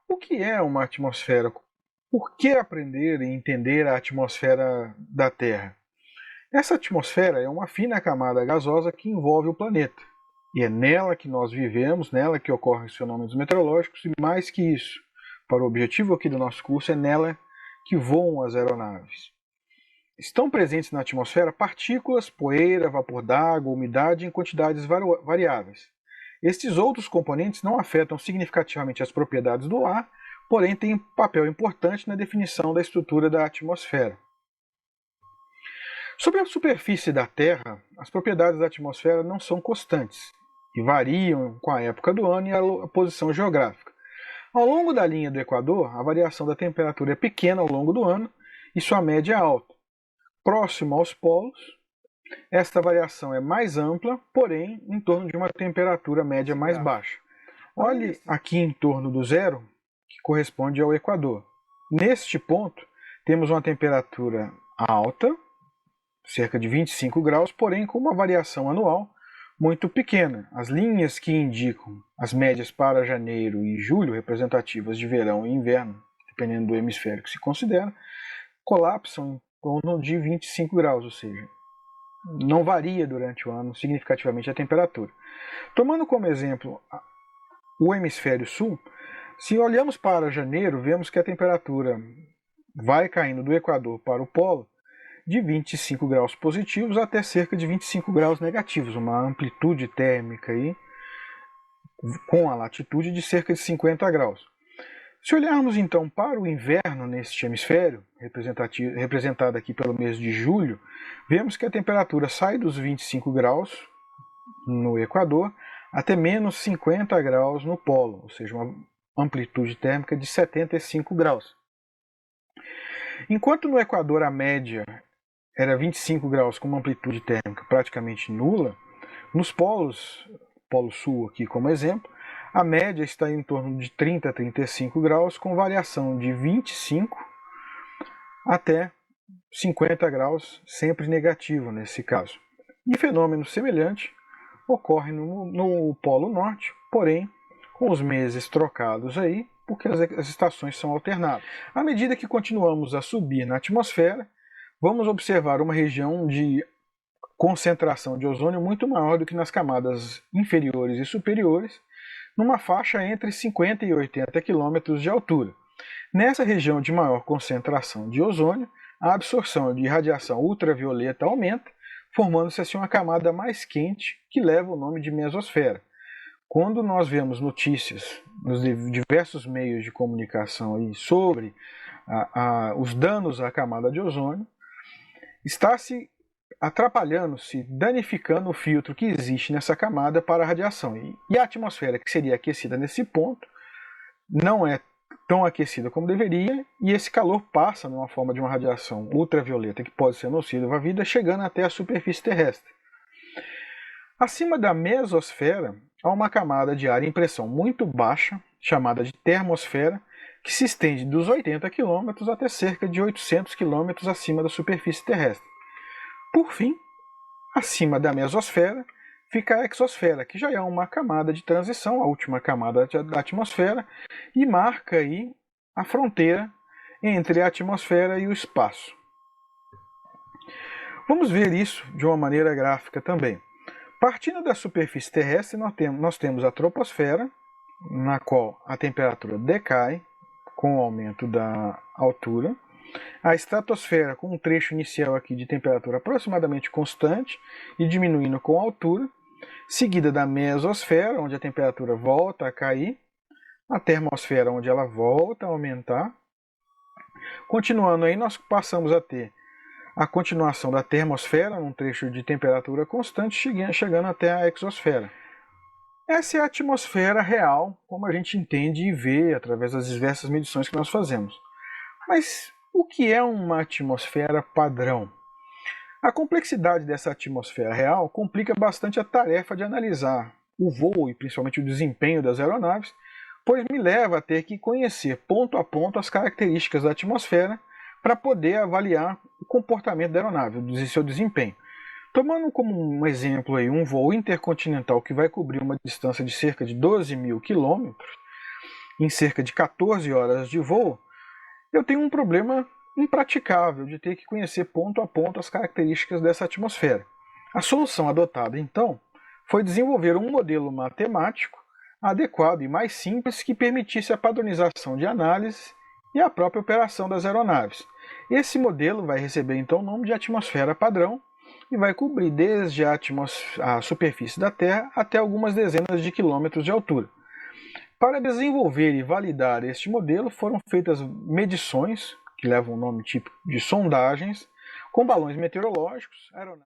O que é uma atmosfera? Por que aprender e entender a atmosfera da Terra? Essa atmosfera é uma fina camada gasosa que envolve o planeta. E é nela que nós vivemos, nela que ocorrem os fenômenos meteorológicos e mais que isso. Para o objetivo aqui do nosso curso, é nela que voam as aeronaves. Estão presentes na atmosfera partículas, poeira, vapor d'água, umidade em quantidades variáveis. Estes outros componentes não afetam significativamente as propriedades do ar, porém têm um papel importante na definição da estrutura da atmosfera. Sobre a superfície da Terra, as propriedades da atmosfera não são constantes e variam com a época do ano e a posição geográfica. Ao longo da linha do Equador, a variação da temperatura é pequena ao longo do ano e sua média é alta. Próximo aos polos, esta variação é mais ampla, porém em torno de uma temperatura média mais baixa. Olhe aqui em torno do zero, que corresponde ao Equador. Neste ponto, temos uma temperatura alta, cerca de 25 graus, porém com uma variação anual muito pequena. As linhas que indicam as médias para janeiro e julho, representativas de verão e inverno, dependendo do hemisfério que se considera, colapsam em torno de 25 graus, ou seja, não varia durante o ano significativamente a temperatura. Tomando como exemplo o hemisfério sul, se olhamos para janeiro, vemos que a temperatura vai caindo do Equador para o polo de 25 graus positivos até cerca de 25 graus negativos, uma amplitude térmica aí, com a latitude de cerca de 50 graus. Se olharmos então para o inverno neste hemisfério, representado aqui pelo mês de julho, vemos que a temperatura sai dos 25 graus no Equador até menos 50 graus no polo, ou seja, uma amplitude térmica de 75 graus. Enquanto no Equador a média era 25 graus com uma amplitude térmica praticamente nula, nos polos, polo sul aqui como exemplo, a média está em torno de 30 a 35 graus, com variação de 25 até 50 graus, sempre negativo nesse caso. E fenômeno semelhante ocorre no Polo Norte, porém com os meses trocados aí, porque as estações são alternadas. À medida que continuamos a subir na atmosfera, vamos observar uma região de concentração de ozônio muito maior do que nas camadas inferiores e superiores, numa faixa entre 50 e 80 km de altura. Nessa região de maior concentração de ozônio, a absorção de radiação ultravioleta aumenta, formando-se assim uma camada mais quente que leva o nome de mesosfera. Quando nós vemos notícias nos diversos meios de comunicação aí sobre os danos à camada de ozônio, está-se atrapalhando-se, danificando o filtro que existe nessa camada para a radiação. E a atmosfera, que seria aquecida nesse ponto, não é tão aquecida como deveria, e esse calor passa numa forma de uma radiação ultravioleta que pode ser nociva à vida, chegando até a superfície terrestre. Acima da mesosfera, há uma camada de ar em pressão muito baixa, chamada de termosfera, que se estende dos 80 km até cerca de 800 km acima da superfície terrestre. Por fim, acima da mesosfera, fica a exosfera, que já é uma camada de transição, a última camada da atmosfera, e marca aí a fronteira entre a atmosfera e o espaço. Vamos ver isso de uma maneira gráfica também. Partindo da superfície terrestre, nós temos a troposfera, na qual a temperatura decai com o aumento da altura. A estratosfera, com um trecho inicial aqui de temperatura aproximadamente constante e diminuindo com a altura, seguida da mesosfera, onde a temperatura volta a cair, a termosfera, onde ela volta a aumentar. Continuando aí, nós passamos a ter a continuação da termosfera, num trecho de temperatura constante, chegando até a exosfera. Essa é a atmosfera real, como a gente entende e vê através das diversas medições que nós fazemos. Mas o que é uma atmosfera padrão? A complexidade dessa atmosfera real complica bastante a tarefa de analisar o voo e principalmente o desempenho das aeronaves, pois me leva a ter que conhecer ponto a ponto as características da atmosfera para poder avaliar o comportamento da aeronave e seu desempenho. Tomando como um exemplo aí um voo intercontinental que vai cobrir uma distância de cerca de 12 mil quilômetros, em cerca de 14 horas de voo, eu tenho um problema impraticável de ter que conhecer ponto a ponto as características dessa atmosfera. A solução adotada, então, foi desenvolver um modelo matemático adequado e mais simples que permitisse a padronização de análise e a própria operação das aeronaves. Esse modelo vai receber então o nome de atmosfera padrão e vai cobrir desde a superfície da Terra até algumas dezenas de quilômetros de altura. Para desenvolver e validar este modelo, foram feitas medições, que levam o nome tipo de sondagens, com balões meteorológicos, aeronaves.